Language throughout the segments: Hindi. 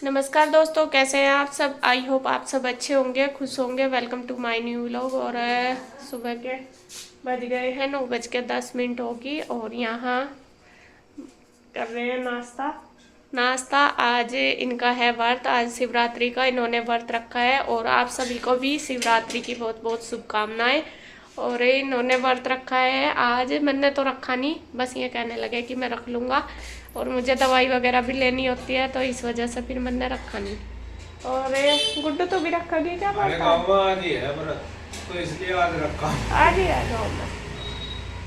नमस्कार दोस्तों, कैसे हैं आप सब। आई होप आप सब अच्छे होंगे, खुश होंगे। Welcome to my new vlog. और सुबह के बज गए हैं 9:10 होगी और यहाँ कर रहे हैं नाश्ता। आज इनका है व्रत, आज शिवरात्रि का इन्होंने व्रत रखा है और आप सभी को भी शिवरात्रि की बहुत बहुत शुभकामनाएं। और इन्होंने व्रत रखा है आज, मैंने तो रखा नहीं, बस ये कहने लगे कि मैं रख लूँगा और मुझे दवाई वगैरह भी लेनी होती है तो इस वजह से फिर मैंने रखा नहीं। और गुड्डू तो भी रखोगी क्या? आज ही है व्रत, तो इसलिए आज रखा। आज ही है गाँव में।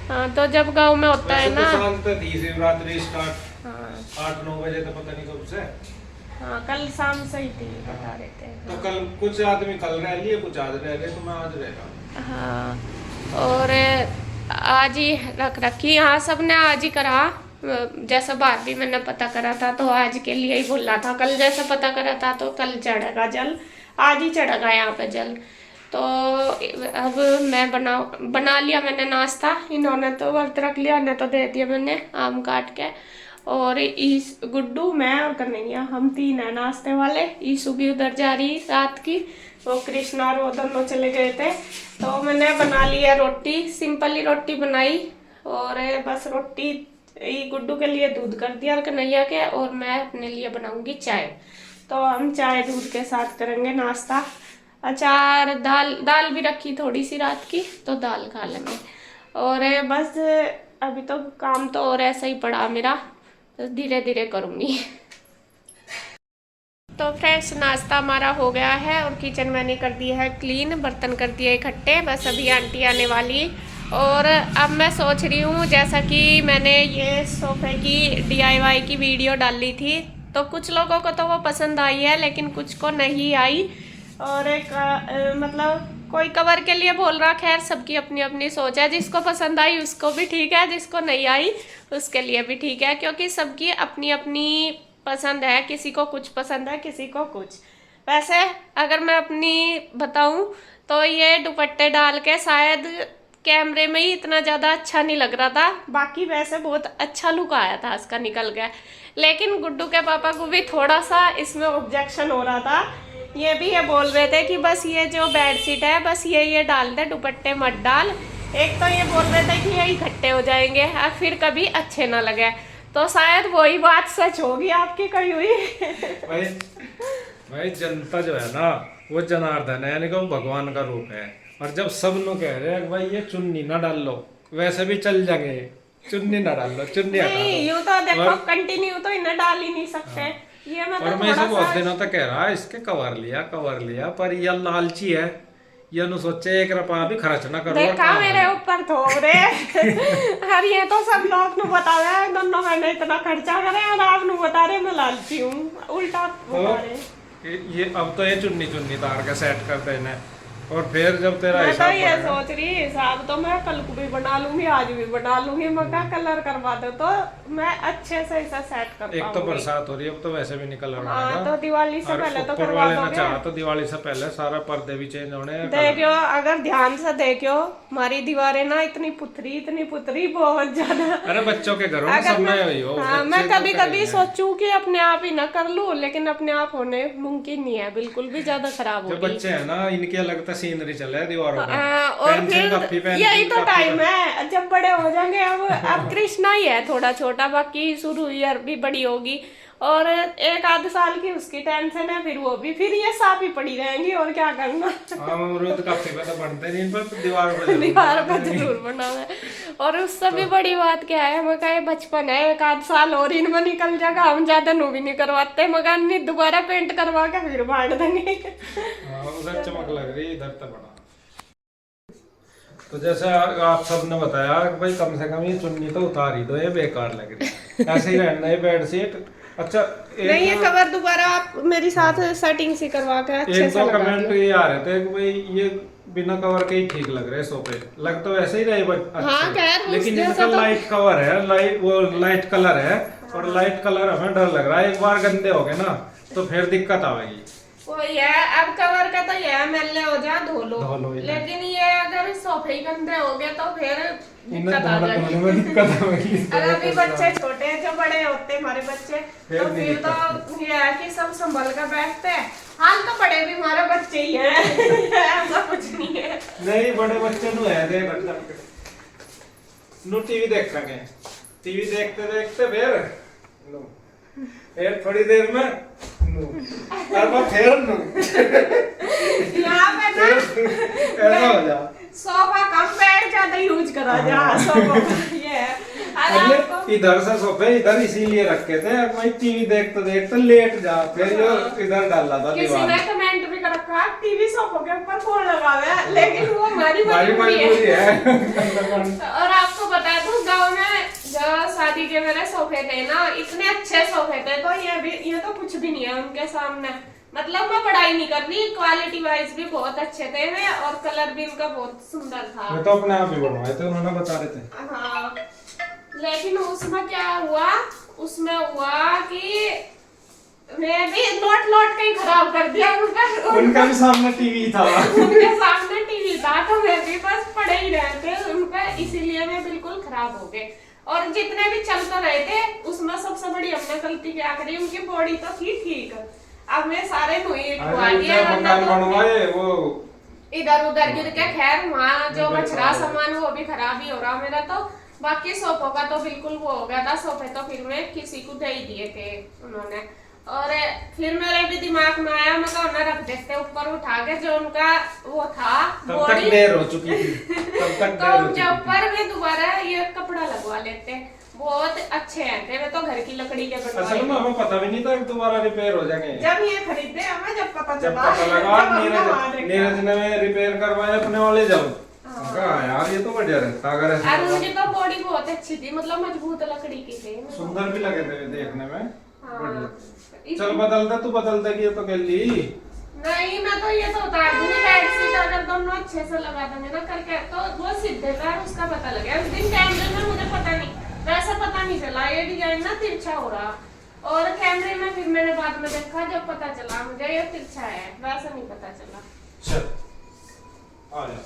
हाँ, तो जब गाँव में होता है ना। शाम तक थी शिवरात्रि स्टार्ट। हाँ 8-9 बजे तो पता नहीं कब से। हाँ, कल शाम से ही थी, बता रहे थे। तो कल कुछ आदमी कल रह लिए, कुछ आज रह गए, तो मैं आज रह रहा। हाँ, और आज ही रख रखी। हाँ, सबने आज ही करा। जैसा बाहर भी मैंने पता करा था तो आज के लिए ही बोला था। कल जैसा पता करा था तो कल चढ़ेगा जल, आज ही चढ़ेगा यहाँ पे जल। तो अब मैं बना लिया मैंने नाश्ता। इन्होंने तो व्रत रख लिया, ने तो दे दिया मैंने आम काट के। और इस गुड्डू, मैं और कन्हैया, हम तीन है नाश्ते वाले। ईशु भी उधर जा रही रात की, वो कृष्णा और वो दोनों चले गए थे। तो मैंने बना लिया रोटी, सिंपल ही रोटी बनाई। और बस रोटी गुड्डू के लिए दूध कर दिया और कन्हैया के, और मैं अपने लिए बनाऊंगी चाय। तो हम चाय दूध के साथ करेंगे नाश्ता। अचार, दाल भी रखी थोड़ी सी रात की, तो दाल खा लेंगे। और बस अभी तो काम तो और ऐसा ही पड़ा मेरा, तो धीरे धीरे करूँगी। तो फ्रेंड्स, नाश्ता हमारा हो गया है और किचन मैंने कर दिया है क्लीन, बर्तन कर दिए इकट्ठे। बस अभी आंटी आने वाली। और अब मैं सोच रही हूँ, जैसा कि मैंने ये सोफे की DIY की वीडियो डाली थी, तो कुछ लोगों को तो वो पसंद आई है लेकिन कुछ को नहीं आई। और एक मतलब कोई कवर के लिए बोल रहा। खैर, सबकी अपनी अपनी सोच है, जिसको पसंद आई उसको भी ठीक है, जिसको नहीं आई उसके लिए भी ठीक है, क्योंकि सबकी अपनी अपनी पसंद है। किसी को कुछ पसंद है, किसी को कुछ। वैसे अगर मैं अपनी बताऊं तो ये दुपट्टे डाल के शायद कैमरे में ही इतना ज़्यादा अच्छा नहीं लग रहा था, बाकी वैसे बहुत अच्छा लुक आया था इसका, निकल गया। लेकिन गुड्डू के पापा को भी थोड़ा सा इसमें ऑब्जेक्शन हो रहा था। ये भी ये बोल रहे थे कि बस ये जो बेडशीट है बस ये डाल दे, दुपट्टे मत डाल। एक तो ये बोल रहे थे कि ये इकट्ठे हो जाएंगे और फिर कभी अच्छे ना लगे। तो शायद वही बात सच होगी आपकी कही हुई। भाई जनता जो है ना, वो जनार्दन है, यानी कि वो भगवान का रूप है। और जब सब लोग कह रहे हैं भाई ये चुन्नी ना डाल लो, वैसे भी चल जाएंगे, चुन्नी ना डाल लो, चुन्नी हटा लो। यूं तो देखो कंटिन्यू तो इन्हें डाल ही नहीं सकते। ये मैं और मैं इसे बहुत दिनों तक कह रहा इसके कवर लिया, पर यह लालची है। ये नु सोचे 1 रुपया भी खर्च ना करो। देखा मेरे ऊपर थोड़े। हर ये तो सब लोग नु बता रहे हैं दोनों मैंने इतना खर्चा करे और आप नु बता रहे मैं लालची हूँ, उल्टा बता रहे। ये अब तो ये चुन्नी तार का सेट कर देना, और फिर जब तेरा मैं तो हिसाब ये सोच रही हिसाब तो मैं कल को भी बना लूंगी, आज भी बना लूंगी। मैं क्या कलर करवा दो तो मैं अच्छे से इसे सेट कर पाऊंगी। एक तो बरसात हो रही है, अब तो वैसे भी नहीं कलर हाँ, तो दिवाली से पहले तो ऊपर करवा वाले ना दोगे। चाहा तो दिवाली से पहले सारा पर्दे भी चेंज होने हैं। देखियो, अगर ध्यान से देखियो, हमारी दीवारें ना इतनी पुतरी बहुत ज्यादा। अरे बच्चों के घरों में सब में वही हो। हाँ, मैं कभी कभी सोचूं कि अपने आप ही ना कर लूं, लेकिन अपने आप होने मुमकिन नहीं है, बिल्कुल भी ज्यादा खराब जो होगी। बच्चे हैं ना, इनके लगता सीनरी चले दीवारों पे। और फिर यही तो टाइम है जब बड़े हो जाएंगे। अब कृष्णा ही है थोड़ा छोटा, बाकी शुरू ईयर भी बड़ी होगी और 1 आध साल की उसकी टेंशन है, फिर वो भी फिर ये साफ ही पड़ी रहेंगी और क्या करना। अमरूद काफी पे तो बनते नहीं, पर दीवार पर जरूर बना है। और उससे भी बड़ी बात क्या है, मैं कहे बचपन है, 1 आध साल और इनमें निकल जाएगा, हम ज्यादा नु भी नहीं करवाते, मगर नहीं दोबारा पेंट करवा के फिर बांट देंगे। उधर चमक लग रही, इधर तो बना। तो जैसे आप सबने बताया भाई कम से कम ये चुन्नी तो उतार ही दो, ये बेकार लग रही है। ऐसे ही रहना है बेडशीट। अच्छा, नहीं, ये कवर दोबारा आप मेरी साथ सेटिंग से करवा के अच्छे से लगा कमेंट ये आ रहे थे कि भाई ये बिना कवर के ही ठीक लग रहे हैं सोफे। लग तो वैसे ही रहे हाँ, लेकिन इनका लाइट कवर है, लाइट कलर है, और लाइट कलर हमें डर लग रहा है। एक बार गंदे हो गए ना तो फिर दिक्कत आएगी। वही है, अब कवर का तो ये है मैले हो जा धो लो, धो लो, ये लेकिन ये अगर सोफे ही गंदे हो गए तो फिर इन्हें दिक्कत आ धोने जाएगी। में दिक्कत होगी। और अभी बच्चे छोटे हैं, जो बड़े होते हैं हमारे बच्चे, फिर तो नहीं फिर दिक्कत। तो ये है कि सब संभल कर बैठते हैं। हाल तो बड़े भी हमारे बच्चे ही हैं। ऐसा कुछ नहीं है। नहीं बड़े बच्चे नु है दे नु टीवी देख रहे हैं, टीवी देखते देखते फिर थोड़ी देर में नु अब फिर नु यहाँ पे ना ऐसा हो जा। सोफा कम बेड ज्यादा यूज करा जा सोफा का, ये है। और आपको पहले इधर से सोफे इधर इसीलिए रखे थे, मैं टीवी देखते देखते लेट जा, फिर जो इधर डाला था किसी दीवार ने कमेंट भी कर रखा टीवी सोफे के ऊपर कौन लगावे है, लेकिन वो हमारी हमारी मजबूरी है। है। और आपको बता दूं, गांव में जो शादी के मेरे सोफे थे ना, इतने अच्छे सोफे थे, तो ये तो कुछ भी नहीं है उनके सामने। मतलब मैं बड़ाई नहीं कर रही, क्वालिटी वाइज भी बहुत अच्छे थे वे, और कलर भी इनका बहुत सुंदर था। मैं तो अपने आप ही बनवाए थे, उन्होंने बता रहे थे। हाँ, लेकिन उसमें क्या हुआ, उसमें हुआ कि मैं भी लौट लौट के ही खराब कर दिया उनका भी सामने टीवी था। उनके सामने टीवी था, तो मैं भी बस पड़े ही रहे थे उनका, इसीलिए मैं बिल्कुल खराब हो गए। और जितने भी चल तो रहे थे, उसमें सबसे बड़ी हमने गलती क्या करी, उनकी बॉडी तो थी ठीक, अब मैं सारे नुई खुआ दिए, वरना मकान तो बनवाए वो इधर उधर गिर के, खैर वहाँ जो बचरा सामान वो भी खराब ही हो रहा मेरा तो। बाकी सोफों का तो बिल्कुल वो हो गया था, सोफे तो फिर मैं किसी को दे ही दिए थे उन्होंने। और फिर मेरे भी दिमाग में आया, मैं कहा उन्हें रख देते ऊपर उठा के, जो उनका वो था तब तक बॉडी, देर हो चुकी थी, तब तक तो देर हो उनके चुकी ऊपर भी दोबारा ये कपड़ा लगवा लेते, बहुत अच्छे हैं थे, मैं तो घर की लकड़ी के थी। बनवाए असल में हमें पता भी नहीं था कि दोबारा रिपेयर हो जाएंगे। जब ये खरीदे हमें जब पता जब चला, पता लगा जब हमने वहाँ देखा। नीरज ने रिपेयर करवाया अपने वाले, जब कहा यार ये तो बढ़िया रहता अगर और ऐसे उनकी तो बॉडी बहुत अच्छी थी, मतलब मजबूत लकड़ी की थी। सुंदर भी लगे थे देखने में। हाँ। बढ़िया। चल बदल दे, तू बदल दे कि ये तो कर ली। नहीं, मैं तो ये तो उतार दूंगी बेड शीट, अगर दोनों अच्छे से लगा देंगे ना करके, तो वो सीधे पैर उसका पता लगे। उस दिन कैमरे में मुझे पता नहीं, वैसे पता नहीं चला, ये डिजाइन ना तिरछा हो रहा, और कैमरे में फिर मैंने बाद में देखा, जब पता चला मुझे ये तिरछा है, वैसे नहीं पता चला। चल आ जा,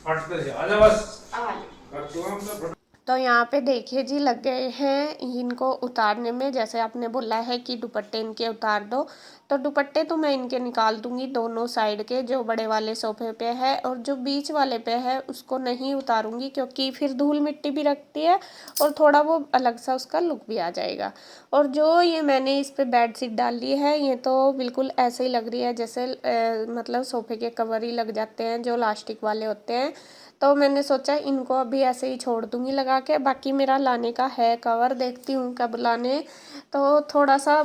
फटते से आ जा बस, कर दूंगा हम तो। तो यहाँ पे देखिए जी, लग गए हैं इनको उतारने में। जैसे आपने बोला है कि दुपट्टे इनके उतार दो, तो दुपट्टे तो मैं इनके निकाल दूंगी दोनों साइड के, जो बड़े वाले सोफे पे है, और जो बीच वाले पे है उसको नहीं उतारूंगी, क्योंकि फिर धूल मिट्टी भी रखती है और थोड़ा वो अलग सा उसका लुक भी आ जाएगा। और जो ये मैंने इस पर बेड शीट डाल ली है, ये तो बिल्कुल ऐसे ही लग रही है जैसे मतलब सोफे के कवर ही लग जाते हैं जो इलास्टिक वाले होते हैं। तो मैंने सोचा इनको अभी ऐसे ही छोड़ दूंगी लगा के, बाकी मेरा लाने का है कवर, देखती हूँ कब लाने। तो थोड़ा सा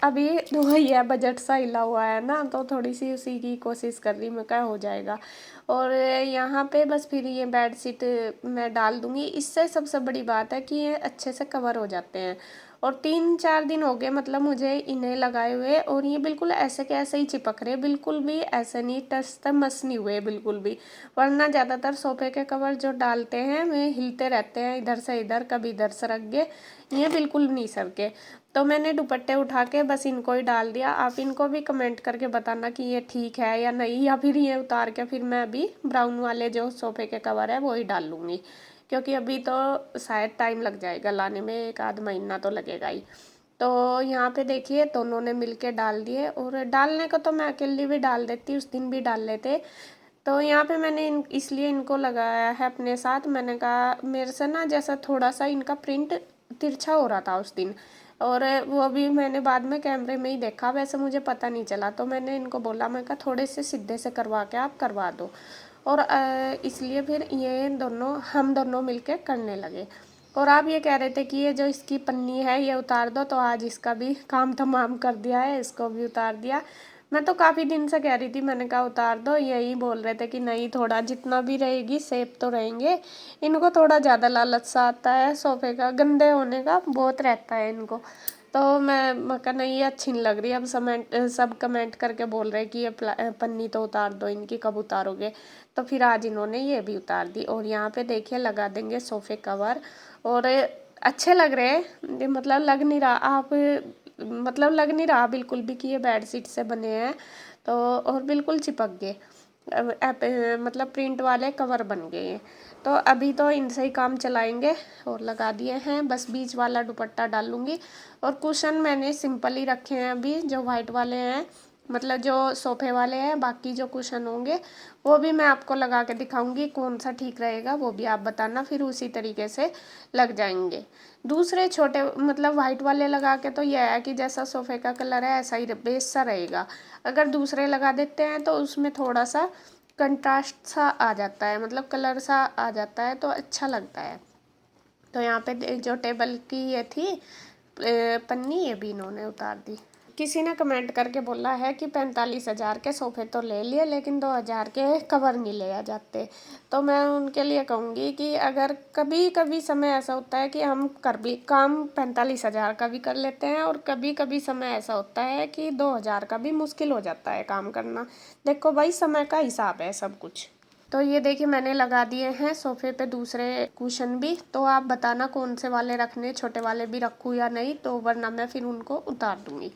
अभी वही है, बजट सा हिला हुआ है ना, तो थोड़ी सी उसी की कोशिश कर रही मैं, क्या हो जाएगा। और यहाँ पे बस फिर ये बेड शीट मैं डाल दूँगी, इससे सबसे बड़ी बात है कि ये अच्छे से कवर हो जाते हैं। और 3-4 दिन हो गए मतलब मुझे इन्हें लगाए हुए, और ये बिल्कुल ऐसे के ऐसे ही चिपक रहे, बिल्कुल भी ऐसे नहीं टस मस नहीं हुए बिल्कुल भी। वरना ज़्यादातर सोफे के कवर जो डालते हैं वे हिलते रहते हैं, इधर से इधर, कभी इधर सरक गए, ये बिल्कुल नहीं सरके। तो मैंने दुपट्टे उठा के बस इनको ही डाल दिया। आप इनको भी कमेंट करके बताना कि ये ठीक है या नहीं, या फिर ये उतार के फिर मैं अभी ब्राउन वाले जो सोफे के कवर है वो ही डाल लूँगी, क्योंकि अभी तो शायद टाइम लग जाएगा लाने में, 1 आध महीना तो लगेगा ही। तो यहाँ पे देखिए दोनों ने मिलके डाल दिए, और डालने को तो मैं अकेली भी डाल देती, उस दिन भी डाल लेते। तो यहाँ पे मैंने इसलिए इनको लगाया है अपने साथ, मैंने कहा मेरे से ना जैसा थोड़ा सा इनका प्रिंट तिरछा हो रहा था उस दिन, और वो भी मैंने बाद में कैमरे में ही देखा, वैसे मुझे पता नहीं चला। तो मैंने इनको बोला, मैं कहा थोड़े से सीधे से करवा के आप करवा दो, और इसलिए फिर ये दोनों हम दोनों मिलके करने लगे। और आप ये कह रहे थे कि ये जो इसकी पन्नी है ये उतार दो, तो आज इसका भी काम तमाम कर दिया है, इसको भी उतार दिया। मैं तो काफ़ी दिन से कह रही थी, मैंने कहा उतार दो, यही बोल रहे थे कि नहीं थोड़ा जितना भी रहेगी सेफ तो रहेंगे। इनको थोड़ा ज़्यादा लालच सा आता है सोफे का, गंदे होने का बहुत रहता है इनको। तो मैं कहा नहीं ये अच्छी नहीं लग रही, अब सब कमेंट करके बोल रहे कि ये पन्नी तो उतार दो इनकी, कब उतारोगे। तो फिर आज इन्होंने ये भी उतार दी, और यहाँ पे देखिए लगा देंगे सोफे कवर, और अच्छे लग रहे हैं, मतलब लग नहीं रहा, आप मतलब लग नहीं रहा बिल्कुल भी कि ये बेडशीट से बने हैं। तो और बिल्कुल चिपक गए, मतलब प्रिंट वाले कवर बन गए हैं। तो अभी तो इनसे ही काम चलाएंगे और लगा दिए हैं, बस बीच वाला दुपट्टा डालूंगी। और कुशन मैंने सिंपल ही रखे हैं अभी, जो वाइट वाले हैं, मतलब जो सोफे वाले हैं। बाकी जो कुशन होंगे वो भी मैं आपको लगा के दिखाऊंगी, कौन सा ठीक रहेगा वो भी आप बताना, फिर उसी तरीके से लग जाएंगे। दूसरे छोटे मतलब वाइट वाले लगा के तो यह है कि जैसा सोफे का कलर है ऐसा ही बेस सा रहेगा। अगर दूसरे लगा देते हैं तो उसमें थोड़ा सा कंट्रास्ट सा आ जाता है, मतलब कलर सा आ जाता है, तो अच्छा लगता है। तो यहाँ पे जो टेबल की ये थी पन्नी, ये भी इन्होंने उतार दी। किसी ने कमेंट करके बोला है कि 45,000 के सोफे तो ले लिए लेकिन 2,000 के कवर नहीं ले आ जाते। तो मैं उनके लिए कहूँगी कि अगर कभी कभी समय ऐसा होता है कि हम कर भी काम 45,000 का भी कर लेते हैं, और कभी कभी समय ऐसा होता है कि 2,000 का भी मुश्किल हो जाता है काम करना। देखो भाई, समय का हिसाब है सब कुछ। तो ये देखिए मैंने लगा दिए हैं सोफे पे दूसरे कुशन भी। तो आप बताना कौन से वाले रखने, छोटे वाले भी रखूँ या नहीं, तो वरना मैं फिर उनको उतार दूंगी।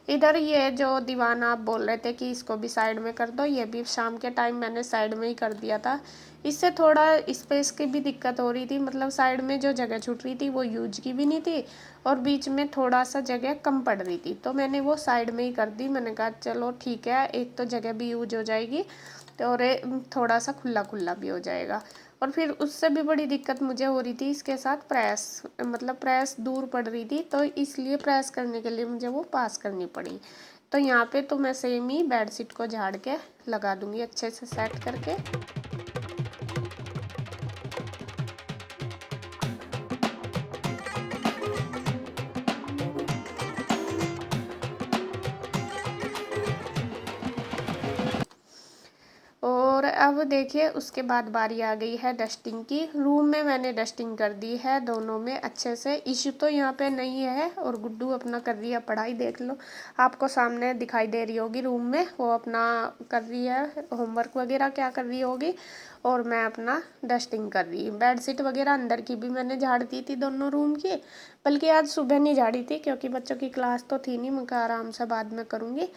इधर ये जो दीवान आप बोल रहे थे कि इसको भी साइड में कर दो, ये भी शाम के टाइम मैंने साइड में ही कर दिया था। इससे थोड़ा स्पेस की भी दिक्कत हो रही थी, मतलब साइड में जो जगह छूट रही थी वो यूज की भी नहीं थी, और बीच में थोड़ा सा जगह कम पड़ रही थी, तो मैंने वो साइड में ही कर दी। मैंने कहा चलो ठीक है, एक तो जगह भी यूज हो जाएगी और थोड़ा सा खुला खुला भी हो जाएगा। और फिर उससे भी बड़ी दिक्कत मुझे हो रही थी इसके साथ प्रेस, मतलब प्रेस दूर पड़ रही थी, तो इसलिए प्रेस करने के लिए मुझे वो पास करनी पड़ी। तो यहाँ पे तो मैं सेम ही बेडशीट को झाड़ के लगा दूंगी अच्छे से सेट करके। और अब देखिए उसके बाद बारी आ गई है डस्टिंग की। रूम में मैंने डस्टिंग कर दी है दोनों में अच्छे से, इशू तो यहाँ पे नहीं है। और गुड्डू अपना कर रही है पढ़ाई, देख लो आपको सामने दिखाई दे रही होगी रूम में, वो अपना कर रही है होमवर्क वगैरह क्या कर रही होगी, और मैं अपना डस्टिंग कर रही हूँ। बेडशीट वगैरह अंदर की भी मैंने झाड़ दी थी दोनों रूम की, बल्कि आज सुबह नहीं झाड़ी थी क्योंकि बच्चों की क्लास तो थी नहीं, मैं आराम से बाद में करूँगी।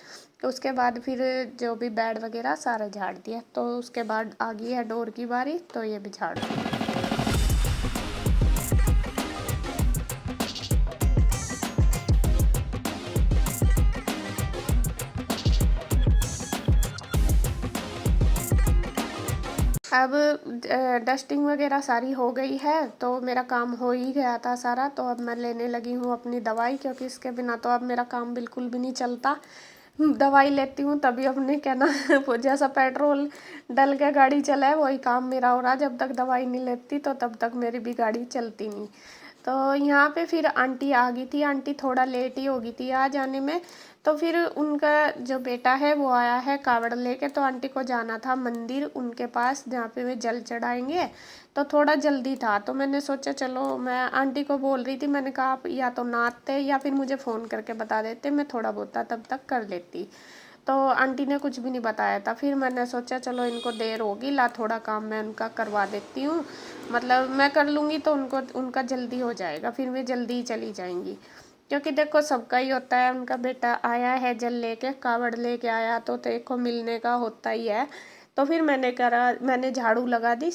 उसके बाद फिर जो भी बेड वगैरह सारा झाड़ दिया, तो उसके बाद आ गई है डोर की बारी, तो ये भी झाड़ दी। अब डस्टिंग वगैरह सारी हो गई है, तो मेरा काम हो ही गया था सारा। तो अब मैं लेने लगी हूँ अपनी दवाई, क्योंकि इसके बिना तो अब मेरा काम बिल्कुल भी नहीं चलता। दवाई लेती हूँ तभी अपने क्या ना वो जैसा पेट्रोल डल के गाड़ी चला है वही काम मेरा हो रहा। जब तक दवाई नहीं लेती तो तब तक मेरी भी गाड़ी चलती नहीं। तो यहाँ पे फिर आंटी आ गई थी, आंटी थोड़ा लेट ही हो गई थी आ जाने में। तो फिर उनका जो बेटा है वो आया है कावड़ लेके, तो आंटी को जाना था मंदिर उनके पास जहाँ पे वे जल चढ़ाएंगे, तो थोड़ा जल्दी था। तो मैंने सोचा चलो, मैं आंटी को बोल रही थी, मैंने कहा आप या तो नाचते या फिर मुझे फ़ोन करके बता देते, मैं थोड़ा बहुत तब तक कर लेती। तो आंटी ने कुछ भी नहीं बताया था। फिर मैंने सोचा चलो इनको देर होगी, ला थोड़ा काम मैं उनका करवा देती हूँ, मतलब मैं कर लूँगी तो उनको उनका जल्दी हो जाएगा, फिर वे जल्दी ही चली जाएंगी। क्योंकि देखो सबका ही होता है, उनका बेटा आया है जल लेके, कावड़ लेके आया, तो देखो मिलने का होता ही है। तो फिर मैंने झाड़ू लगा दी,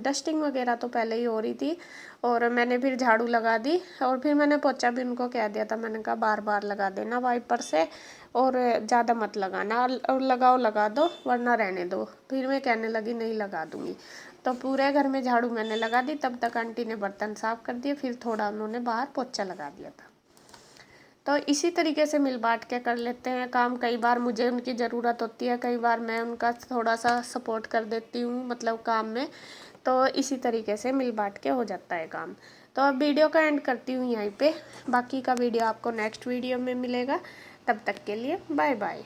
डस्टिंग वगैरह तो पहले ही हो रही थी, और मैंने फिर झाड़ू लगा दी। और फिर मैंने पोछा भी उनको कह दिया था, मैंने कहा बार बार लगा देना वाइपर से, और ज़्यादा मत लगाना, और लगाओ लगा दो वरना रहने दो। फिर मैं कहने लगी नहीं लगा दूँगी। तो पूरे घर में झाड़ू मैंने लगा दी, तब तक आंटी ने बर्तन साफ़ कर दिए, फिर थोड़ा उन्होंने बाहर पोछा लगा दिया था। तो इसी तरीके से मिल बांट के कर लेते हैं काम। कई बार मुझे उनकी ज़रूरत होती है, कई बार मैं उनका थोड़ा सा सपोर्ट कर देती हूँ मतलब काम में। तो इसी तरीके से मिल बांट के हो जाता है काम। तो अब वीडियो का एंड करती हूँ यहीं पे, बाकी का वीडियो आपको नेक्स्ट वीडियो में मिलेगा। तब तक के लिए बाय बाय।